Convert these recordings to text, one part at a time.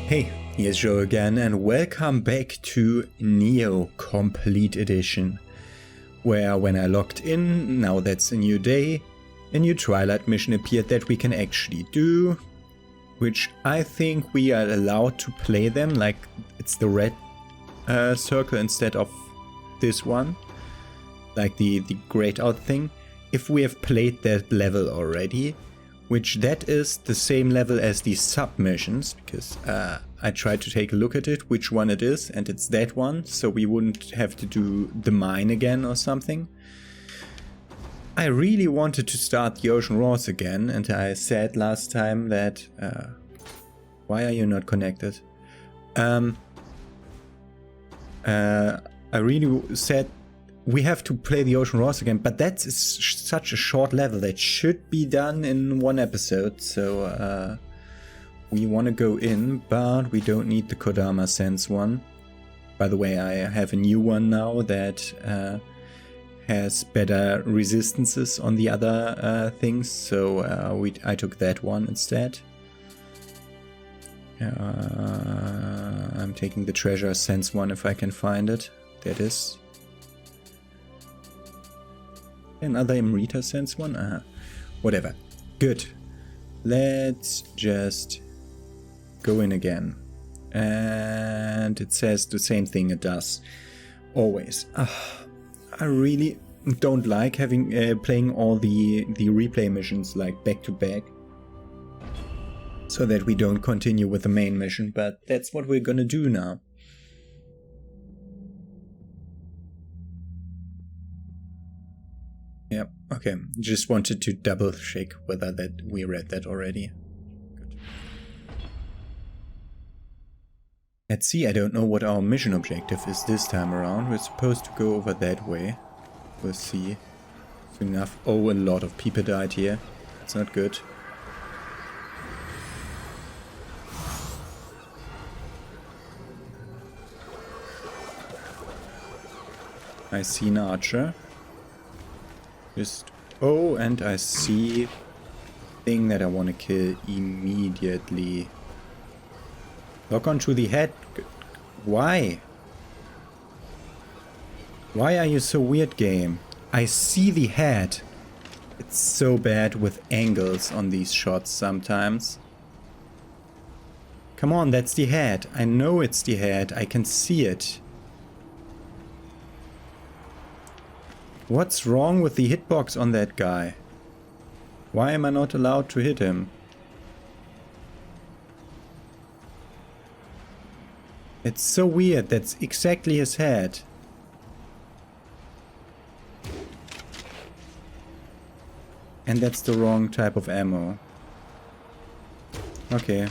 Hey, here's Joe again and welcome back to Nioh Complete Edition, where when I logged in, now that's a new day, a new Twilight Mission appeared that we can actually do, which I think we are allowed to play them, like it's the red circle instead of this one, like the grayed out thing, if we have played that level already. Which that is the same level as the submissions, because I tried to take a look at it, which one it is, and it's that one, so we wouldn't have to do the mine again or something. I really wanted to start the Ocean Roars again, and I said last time that... why are you not connected? I really said we have to play the Ocean Roars again, but that's such a short level that should be done in one episode, so we want to go in, but we don't need the Kodama Sense one. By the way, I have a new one now that has better resistances on the other things, so I took that one instead. I'm taking the Treasure Sense one if I can find it. That is. Another Amrita Sense one? Whatever. Good. Let's just go in again. And it says the same thing it does. Always. I really don't like having playing all the replay missions like back to back. So that we don't continue with the main mission, but that's what we're gonna do now. Yep, okay. Just wanted to double check whether that we read that already. Good. Let's see, I don't know what our mission objective is this time around. We're supposed to go over that way. We'll see. Soon enough. Oh, a lot of people died here. It's not good. I see an archer. Oh, and I see thing that I want to kill immediately. Lock onto the head. Why? Why are you so weird, game? I see the head. It's so bad with angles on these shots sometimes. Come on, that's the head. I know it's the head. I can see it. What's wrong with the hitbox on that guy? Why am I not allowed to hit him? It's so weird. That's exactly his head. And that's the wrong type of ammo. Okay.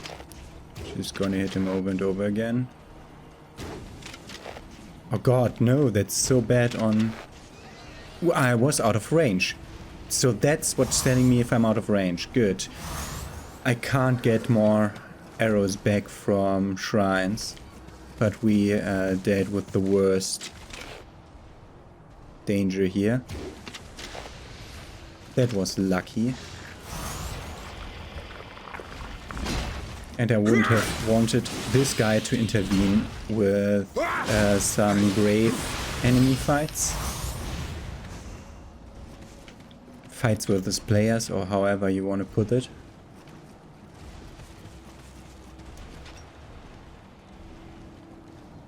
Just gonna hit him over and over again. Oh god, no, that's so bad on... I was out of range. So that's what's telling me if I'm out of range. Good. I can't get more arrows back from shrines. But we dealt with the worst danger here. That was lucky. And I wouldn't have wanted this guy to intervene with some grave enemy fights. Fights versus players, or however you want to put it.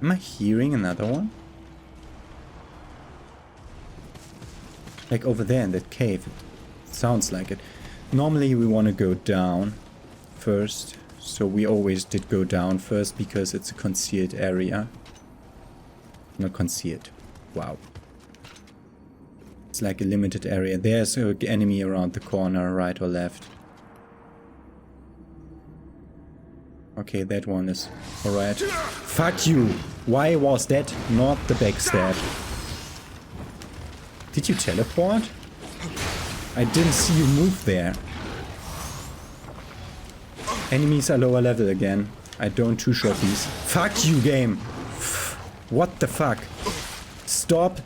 Am I hearing another one? Like over there in that cave. It sounds like it. Normally we want to go down first. So we always did go down first because it's a concealed area. Not concealed. Wow. It's like a limited area. There's an enemy around the corner, right or left. Okay, that one is alright. Fuck you! Why was that not the backstab? Did you teleport? I didn't see you move there. Enemies are lower level again. I don't two-shot these. Fuck you, game! What the fuck? Stop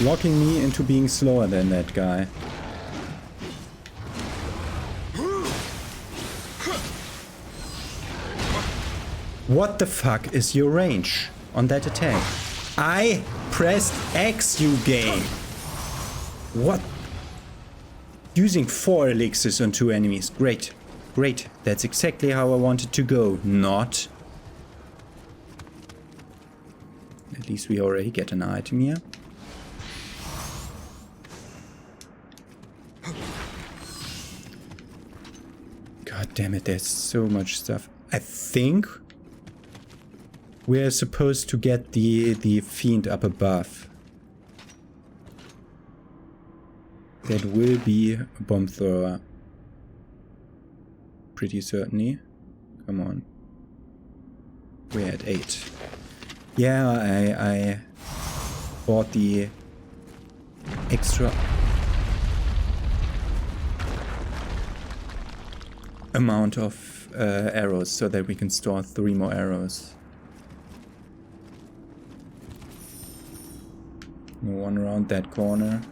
locking me into being slower than that guy. What the fuck is your range on that attack? I pressed X, you game. What? Using 4 elixirs on 2 enemies. Great. Great. That's exactly how I wanted to go. Not. At least we already get an item here. God damn it, there's so much stuff. I think we're supposed to get the fiend up above. That will be a bomb thrower. Pretty certainly. Come on. We're at 8. Yeah, I bought the extra amount of arrows so that we can store 3 more arrows. No one around that corner.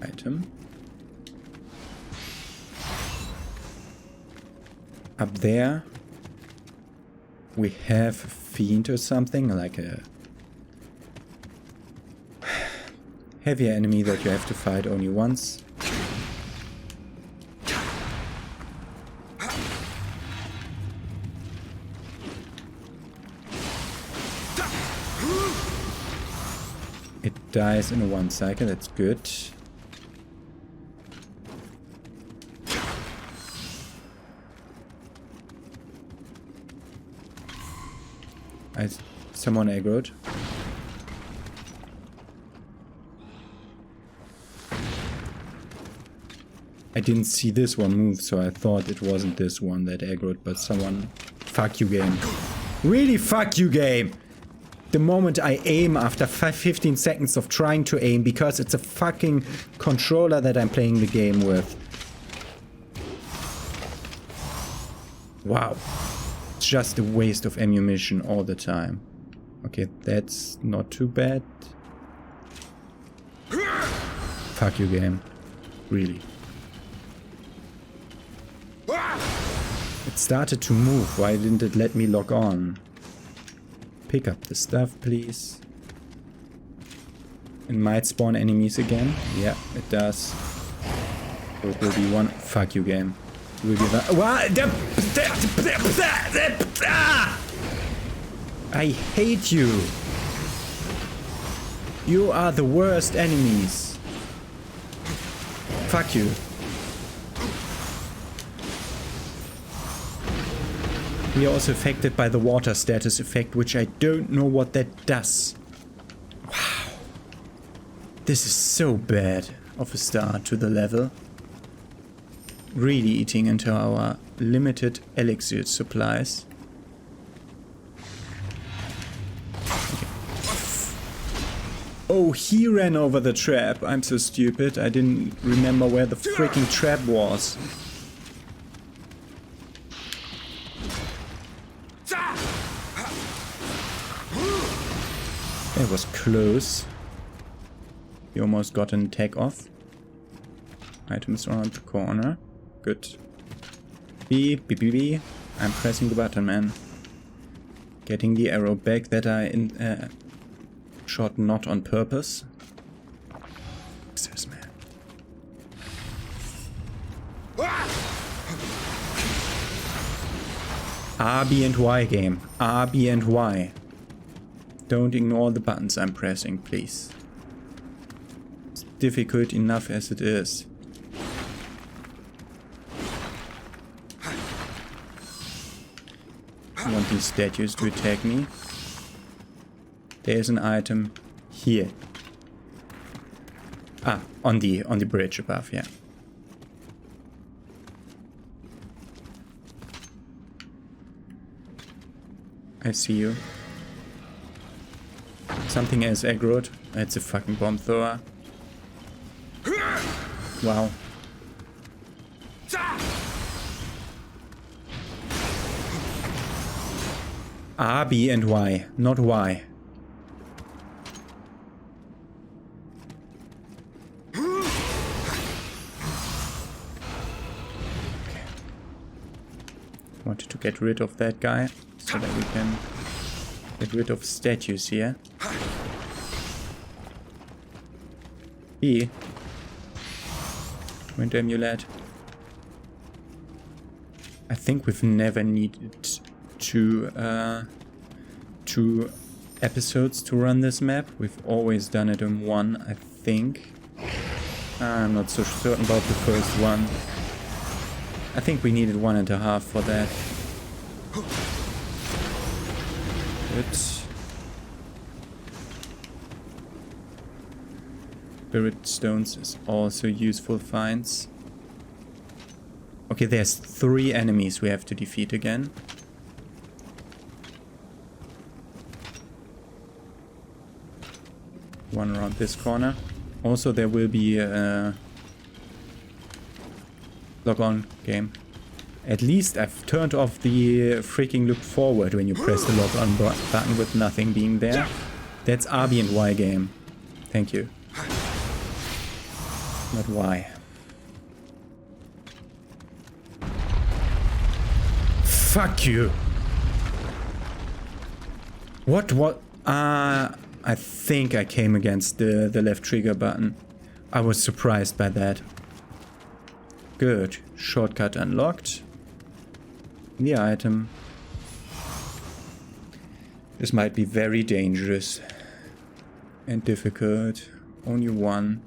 Item. Up there we have a fiend or something, like a heavier enemy that you have to fight only once. It dies in 1 cycle, that's good. Someone aggroed. I didn't see this one move, so I thought it wasn't this one that aggroed, but someone... Fuck you, game. Really fuck you, game! The moment I aim after 15 seconds of trying to aim, because it's a fucking controller that I'm playing the game with. Wow. It's just a waste of ammunition all the time. Okay, that's not too bad. Fuck you, game. Really. It started to move. Why didn't it let me log on? Pick up the stuff, please. It might spawn enemies again. Yeah, it does. So it will be one. Fuck you, game. It will be that. I hate you. You are the worst enemies. Fuck you. We are also affected by the water status effect, which I don't know what that does. Wow. This is so bad of a start to the level. Really eating into our limited elixir supplies. Okay. Oh, he ran over the trap. I'm so stupid. I didn't remember where the freaking trap was. That was close. He almost got an attack off. Items around the corner. Good. B. I'm pressing the button, man. Getting the arrow back that I shot not on purpose. What's this, man? R, B, and Y game. R, B, and Y. Don't ignore the buttons I'm pressing, please. It's difficult enough as it is. I want these statues to attack me. There's an item here. Ah, on the bridge above, yeah. I see you. Something is aggroed. It's a fucking bomb thrower. Wow. R, B, and Y, not Y. Okay. Wanted to to get rid of that guy so that we can get rid of statues here. B. Wind amulet. I think we've never needed two episodes to run this map. We've always done it in one, I think. I'm not so certain about the first one. I think we needed 1.5 for that. Good. Spirit stones is also useful finds. Okay, there's 3 enemies we have to defeat again. One around this corner. Also, there will be a log-on game. At least I've turned off the freaking look forward when you press the log-on button with nothing being there. That's RB and Y game. Thank you. Not Y. Fuck you! What? I think I came against the left trigger button. I was surprised by that. Good. Shortcut unlocked. The item. This might be very dangerous. And difficult. Only one.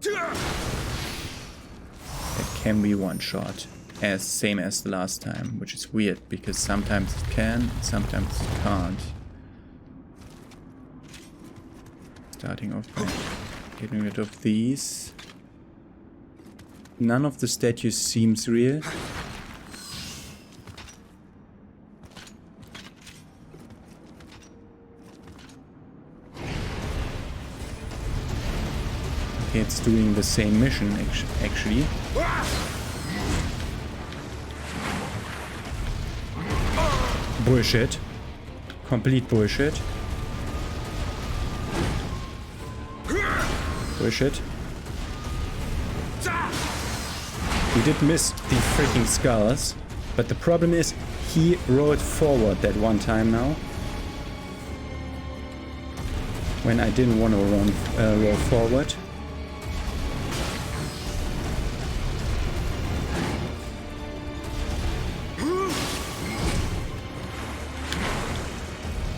It can be one shot. Same as the last time. Which is weird because sometimes it can, sometimes it can't. Starting off by getting rid of these. None of the statues seems real. Okay, it's doing the same mission actually. Bullshit. Complete bullshit. Bullshit. We did miss the freaking skulls, but the problem is he rolled forward that one time now. When I didn't want to roll forward.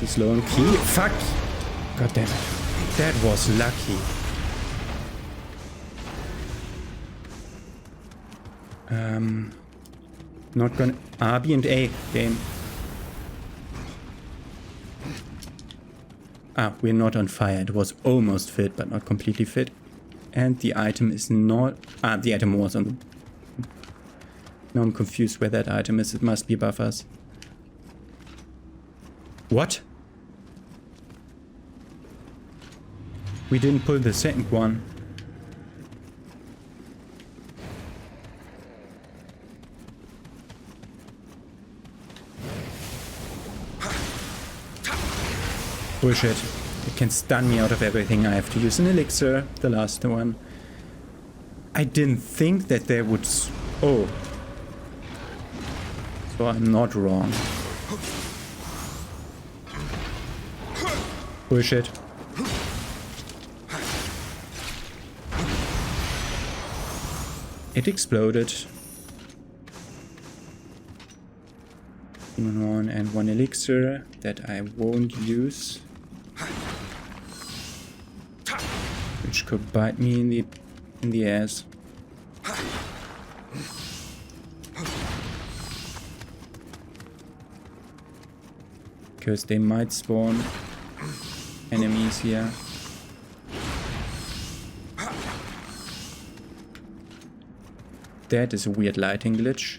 He's low on key. Fuck! God damn it. That was lucky. Not gonna... RB and A game. Ah, we're not on fire. It was almost fit, but not completely fit. And the item is not... Ah, the item was on the... Now I'm confused where that item is. It must be above us. What? We didn't pull the second one. Bullshit. It can stun me out of everything. I have to use an elixir. The last one. I didn't think that they would... Oh. So I'm not wrong. Bullshit. It exploded. Demon 1 and 1 elixir that I won't use. Which could bite me in the ass. Because they might spawn enemies here. That is a weird lighting glitch.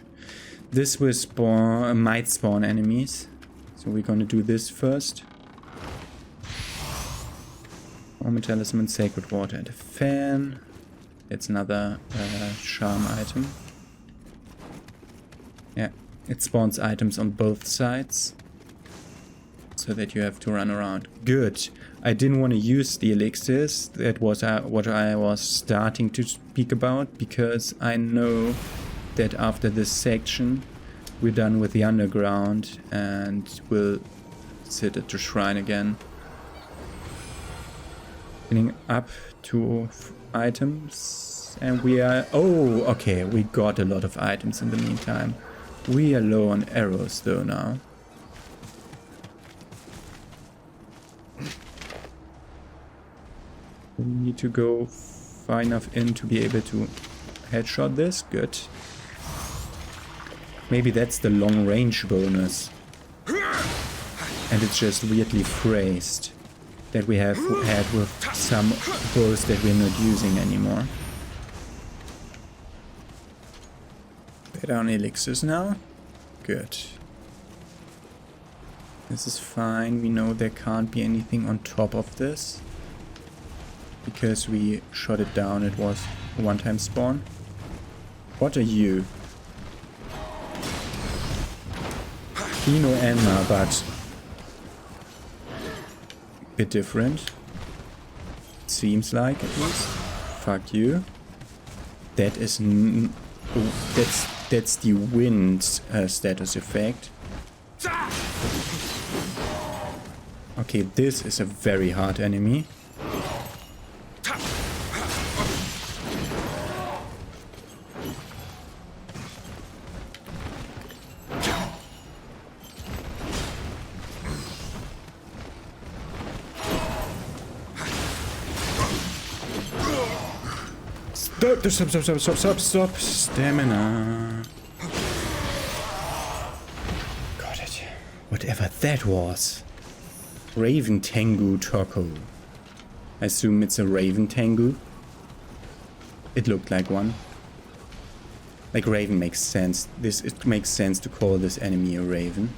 This will might spawn enemies. So we're gonna do this first. Armor talisman, sacred water, and a fan. That's another charm item. Yeah, it spawns items on both sides. So that you have to run around. Good. I didn't want to use the elixirs. That was what I was starting to speak about. Because I know that after this section we're done with the underground and we'll sit at the shrine again. Getting up to items, and we are... Oh, okay, we got a lot of items in the meantime. We are low on arrows though now. We need to go far enough in to be able to headshot this. Good. Maybe that's the long range bonus. And it's just weirdly phrased that we have had with some bows that we're not using anymore. Better on elixirs now. Good. This is fine. We know there can't be anything on top of this. Because we shot it down, it was a one-time spawn. What are you? Kino Enma, but a bit different. Seems like, at least. Fuck you. That is that's the wind status effect. Okay, this is a very hard enemy. Stop. Stamina. Got it. Whatever that was. Raven Tengu Tohoku. I assume it's a Raven Tengu. It looked like one. Like Raven makes sense. It makes sense to call this enemy a Raven.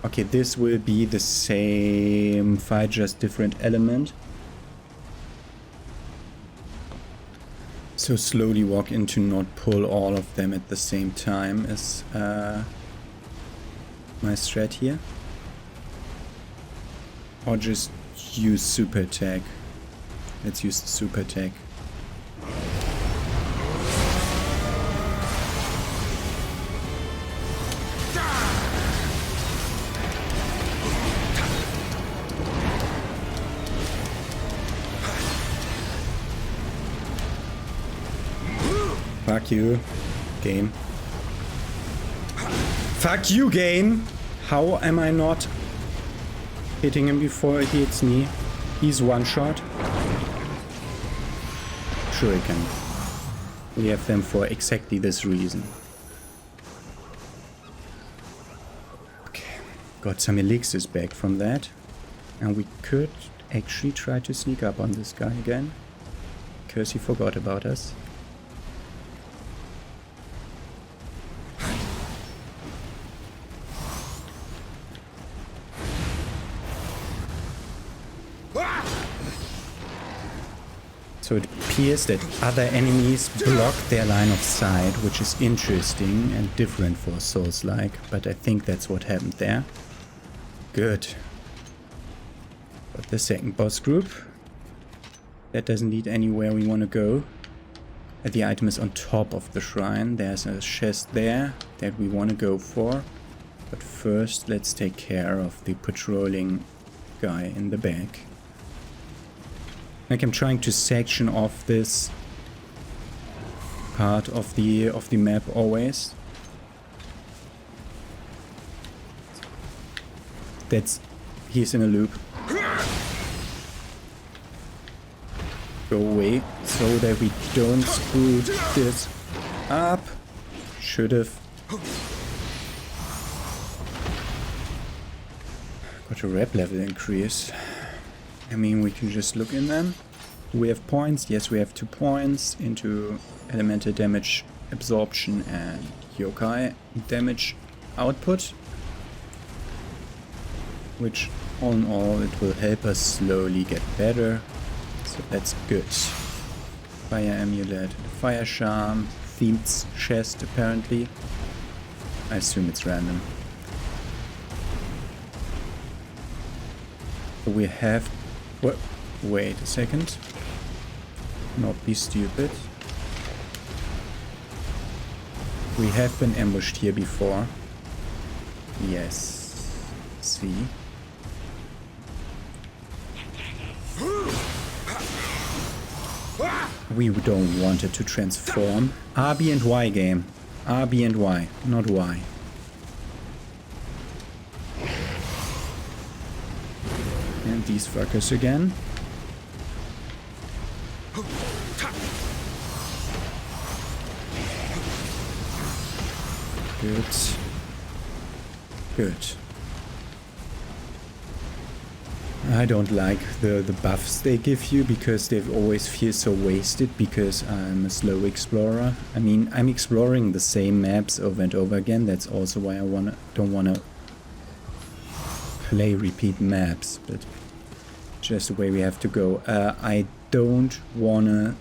Okay, this will be the same fight, just different element. So slowly walk in to not pull all of them at the same time is my strat here. Or just use super attack. Let's use the super attack. Fuck you, game. Fuck you, game! How am I not hitting him before he hits me? He's one shot. Sure he can. We have them for exactly this reason. Okay, got some elixirs back from that. And we could actually try to sneak up on this guy again. Because he forgot about us. So it appears that other enemies block their line of sight, which is interesting and different for Souls-like, but I think that's what happened there. Good. Got the second boss group. That doesn't lead anywhere we want to go. The item is on top of the shrine. There's a chest there that we want to go for. But first, let's take care of the patrolling guy in the back. Like I'm trying to section off this part of the map always. He's in a loop. Go away so that we don't screw this up. Should've. Got a rep level increase. I mean, we can just look in them. Do we have points? Yes, we have 2 points into elemental damage absorption and yokai damage output. Which, all in all, it will help us slowly get better. So that's good. Fire amulet, fire charm, themed chest apparently. I assume it's random. So we have... What? Wait a second. Not be stupid. We have been ambushed here before. Yes. See? We don't want it to transform. RB and Y game. RB and Y, not Y. And these fuckers again. Good. Good. I don't like the buffs they give you because they always feel so wasted because I'm a slow explorer. I mean, I'm exploring the same maps over and over again. That's also why I don't wanna play repeat maps, but just the way we have to go. I don't wanna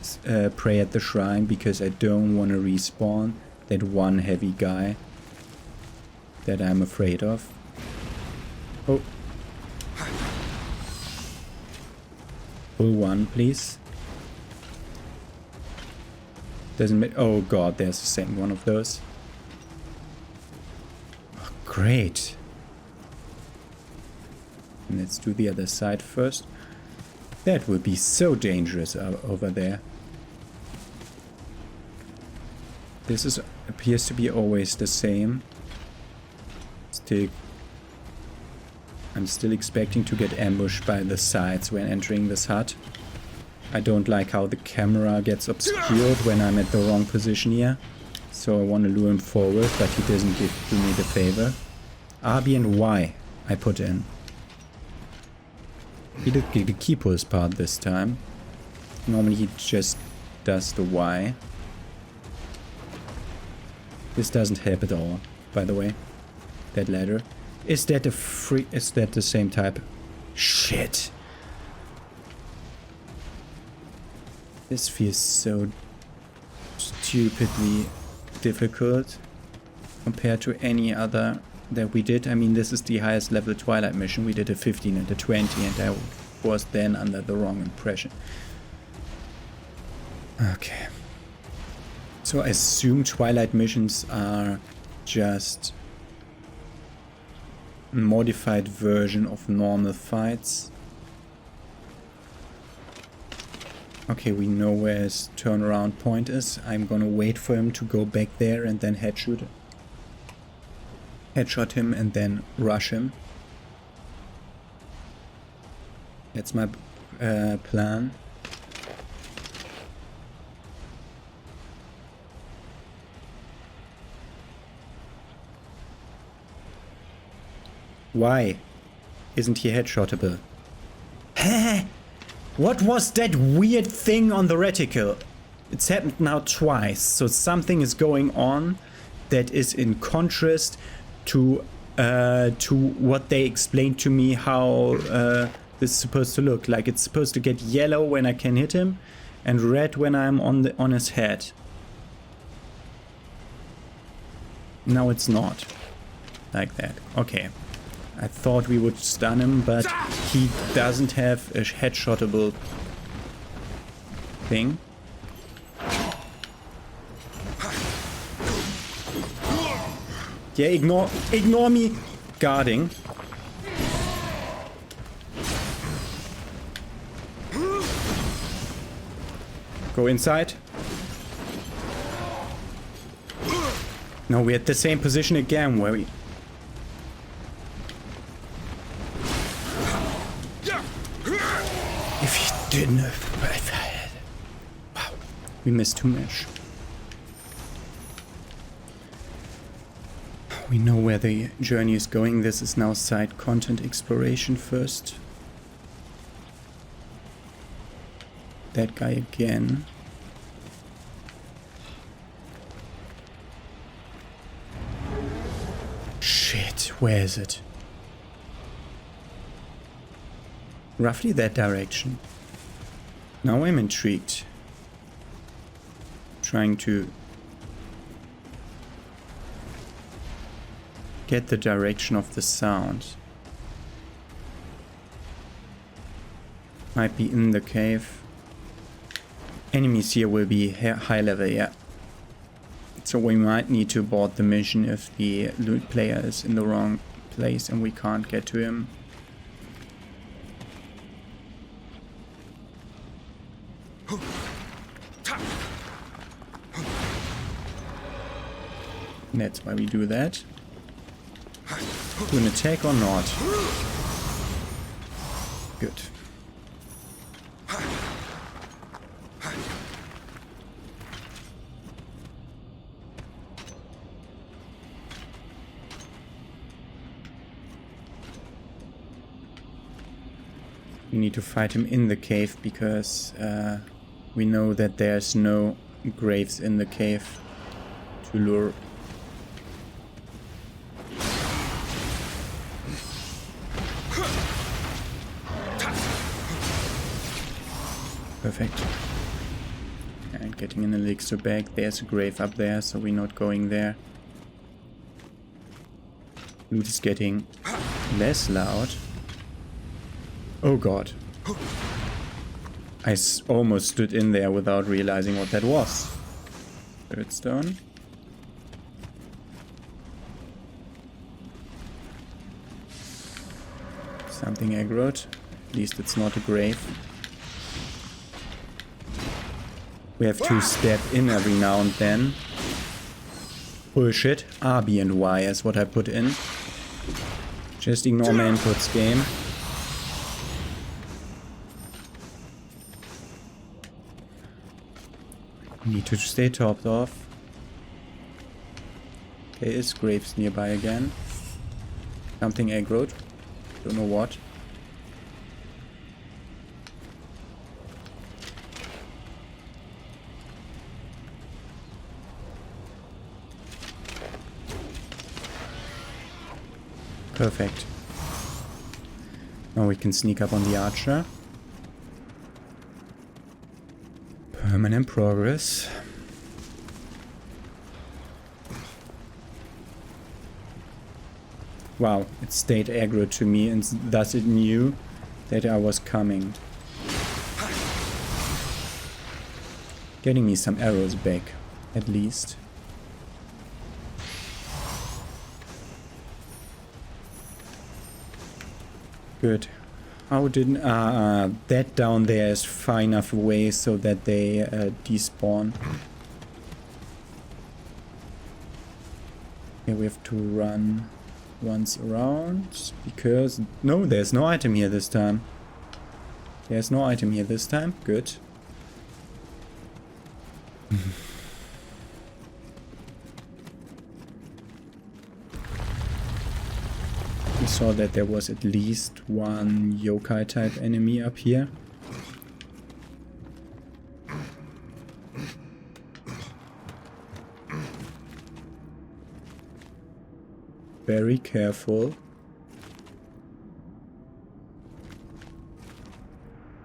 pray at the shrine because I don't wanna respawn that one heavy guy that I'm afraid of. Oh. Pull one, please. Doesn't oh god, there's the second one of those. Oh, great. Let's do the other side first. That would be so dangerous over there. This appears to be always the same. I'm still expecting to get ambushed by the sides when entering this hut. I don't like how the camera gets obscured when I'm at the wrong position here. So I want to lure him forward, but he doesn't do me the favor. RB and Y I put in. He did the key pulse part this time. Normally he just does the Y. This doesn't help at all, by the way. That ladder. Is that is that the same type? Shit. This feels so stupidly difficult compared to any other that we did. I mean, this is the highest level Twilight Mission. We did a 15 and a 20 and I was then under the wrong impression. Okay. So I assume Twilight Missions are just a modified version of normal fights. Okay, we know where his turnaround point is. I'm gonna wait for him to go back there and then headshot him and then rush him. That's my plan. Why isn't he headshotable? Heh! What was that weird thing on the reticle? It's happened now twice, so something is going on that is in contrast to what they explained to me how this is supposed to look. Like it's supposed to get yellow when I can hit him and red when I'm on his head. Now it's not like that. Okay. I thought we would stun him, but he doesn't have a headshotable thing. Yeah, ignore me guarding. Go inside. No, we're at the same position again where we... If he didn't have... Wow, we missed too much. We know where the journey is going. This is now side content exploration first. That guy again. Shit, where is it? Roughly that direction. Now I'm intrigued. Trying to get the direction of the sound. Might be in the cave. Enemies here will be high level, yeah. So we might need to abort the mission if the loot player is in the wrong place and we can't get to him. That's why we do that. Do an attack or not? Good. We need to fight him in the cave because we know that there's no graves in the cave to lure. Perfect. And getting an elixir bag. There's a grave up there, so we're not going there. Loot is getting less loud. Oh god. I almost stood in there without realizing what that was. Third stone. Something aggroed. At least it's not a grave. We have to step in every now and then. Bullshit. R, B and Y is what I put in. Just ignore my inputs, game. Need to stay topped off. There is graves nearby again. Something aggroed. Don't know what. Perfect. Now we can sneak up on the archer. Permanent progress. Wow, it stayed aggro to me and thus it knew that I was coming. Getting me some arrows back, at least. Good. How did that down there is far enough away so that they despawn. Okay, we have to run once around because no, there's no item here this time. There's no item here this time. Good. We saw that there was at least one yokai type enemy up here. Very careful.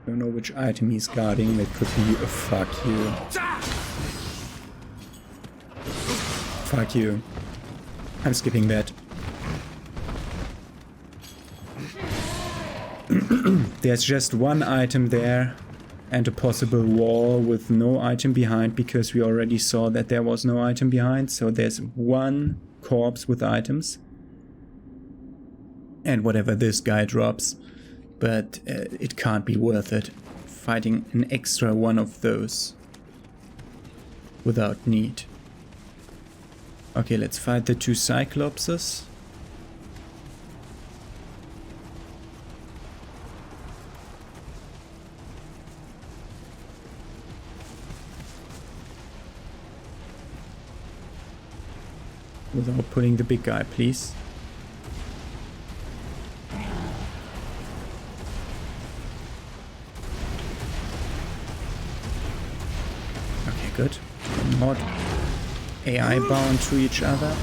Don't know which item he's guarding. That could be a fuck you. Fuck you. I'm skipping that. There's just one item there and a possible wall with no item behind because we already saw that there was no item behind. So there's one corpse with items. And whatever this guy drops. But it can't be worth it. Fighting an extra one of those. Without need. Okay, let's fight the two Cyclopses. Without pulling the big guy, please. Okay, good. Not AI bound to each other.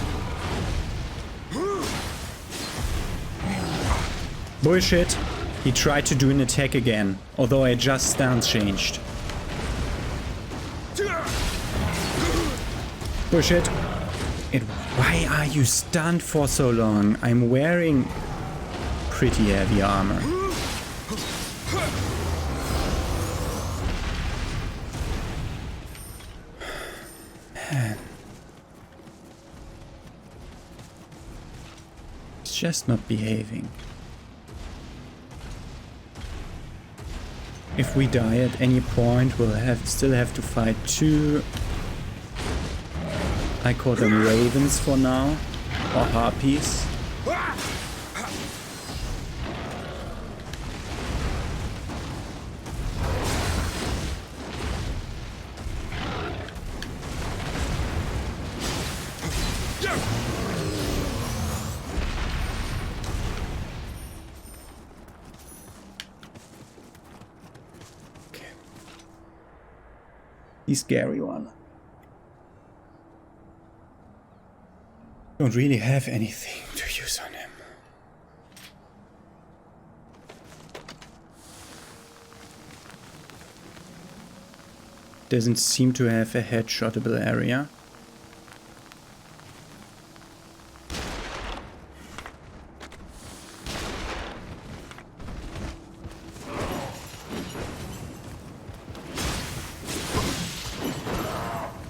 Bullshit. He tried to do an attack again, although I just stance changed. Bullshit. Why are you stunned for so long? I'm wearing pretty heavy armor. Man. just not behaving. If we die at any point, we'll still have to fight 2. I call them ravens for now, or harpies. The scary one. Don't really have anything to use on him. Doesn't seem to have a headshotable area.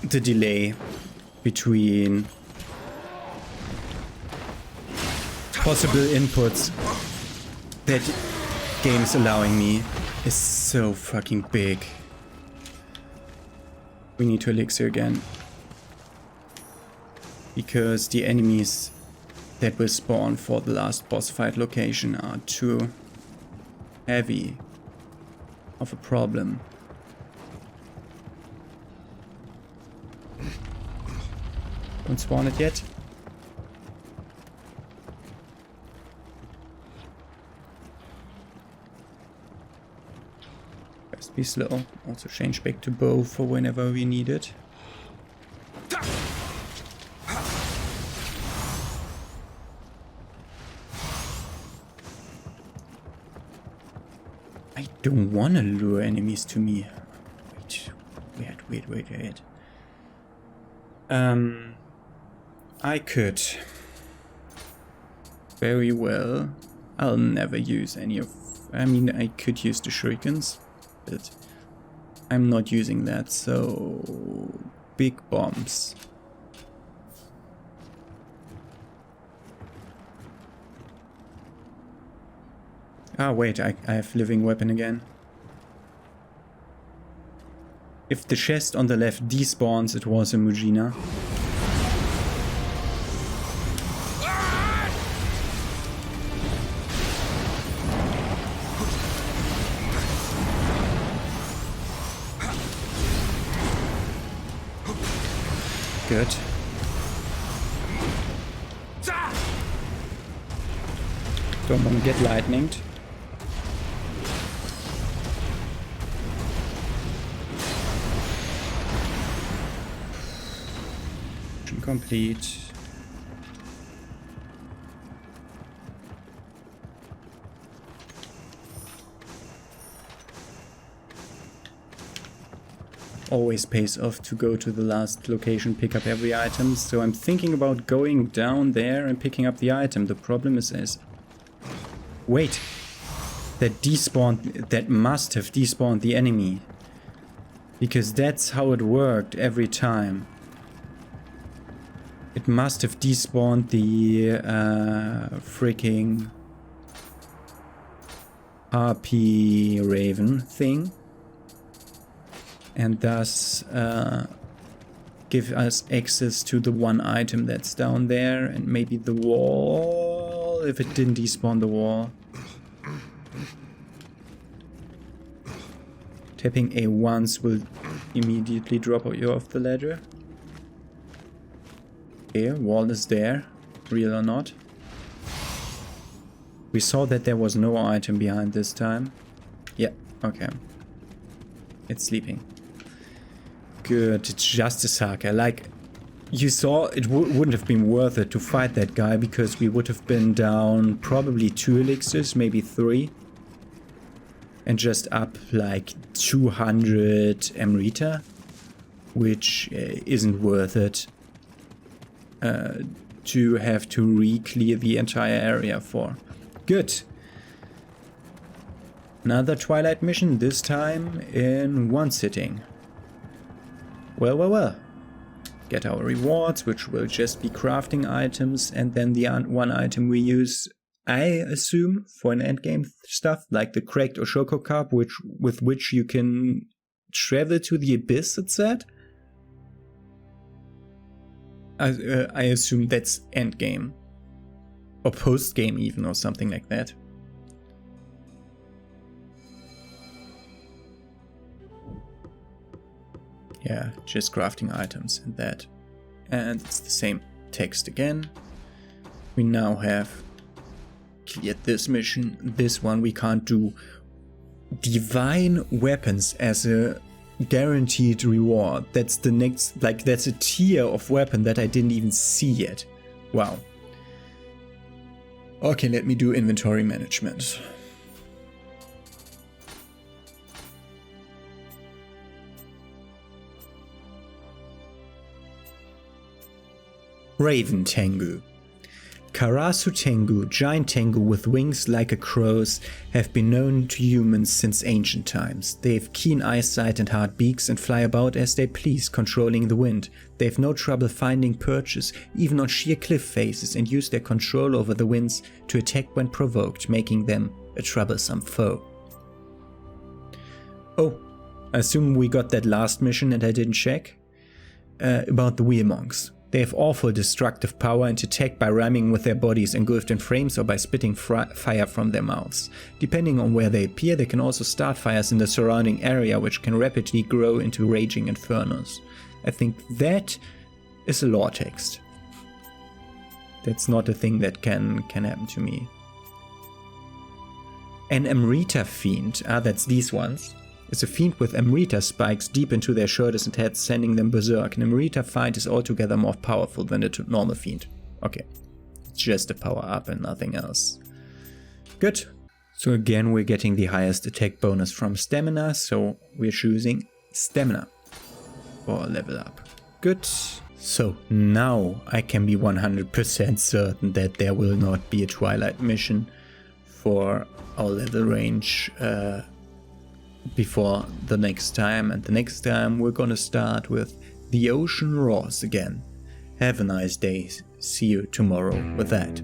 The delay between possible inputs that game is allowing me is so fucking big. We need to elixir again. Because the enemies that will spawn for the last boss fight location are too heavy of a problem. Don't spawn it yet. Just be slow. Also change back to bow for whenever we need it. I don't want to lure enemies to me. Wait. I could very well. I'll never use any of. I mean, I could use the shurikens, but I'm not using that. So big bombs. Ah, wait, I have living weapon again. If the chest on the left despawns, it was a Mujina. Good. Don't want to get lightninged. Mission complete. Always pays off to go to the last location, pick up every item, so I'm thinking about going down there and picking up the item. The problem is wait, that must have despawned the enemy, because that's how it worked every time. It must have despawned the freaking RP Raven thing. And thus give us access to the one item that's down there, and maybe the wall, if it didn't despawn the wall. Tapping A once will immediately drop you off the ladder. Okay, wall is there, real or not. We saw that there was no item behind this time. Yeah, okay. It's sleeping. Good, it's just Osaka. Like, you saw, it wouldn't have been worth it to fight that guy, because we would have been down probably 2 elixirs, maybe 3. And just up like 200 Amrita, which isn't worth it to have to re-clear the entire area for. Good. Another Twilight Mission, this time in one sitting. Well. get our rewards, which will just be crafting items, and then the one item we use, I assume, for an endgame stuff, like the cracked Oshoko cup, with which you can travel to the abyss, it said. I assume that's endgame. Or post-game even, or something like that. Yeah, just crafting items and that. And it's the same text again. We now have cleared this mission. This one we can't do. Divine weapons as a guaranteed reward. That's the next, like, that's a tier of weapon that I didn't even see yet. Wow. Okay, let me do inventory management. Raven Tengu. Karasu Tengu, giant Tengu with wings like a crow's, have been known to humans since ancient times. They have keen eyesight and hard beaks and fly about as they please, controlling the wind. They have no trouble finding perches, even on sheer cliff faces, and use their control over the winds to attack when provoked, making them a troublesome foe. Oh, I assume we got that last mission and I didn't check. About the Wheel Monks. They have awful destructive power and attack by ramming with their bodies engulfed in flames or by spitting fire from their mouths. Depending on where they appear, they can also start fires in the surrounding area, which can rapidly grow into raging infernos. I think that is a lore text. That's not a thing that can happen to me. An Amrita Fiend, that's these ones, is a fiend with Amrita spikes deep into their shoulders and heads, sending them berserk. An Amrita fiend is altogether more powerful than a normal fiend. Okay, just a power up and nothing else. Good. So again, we're getting the highest attack bonus from stamina, so we're choosing stamina for level up. Good. So now I can be 100% certain that there will not be a Twilight mission for our level range before the next time, and the next time we're gonna start with The Ocean Roars again. Have a nice day, see you tomorrow with that.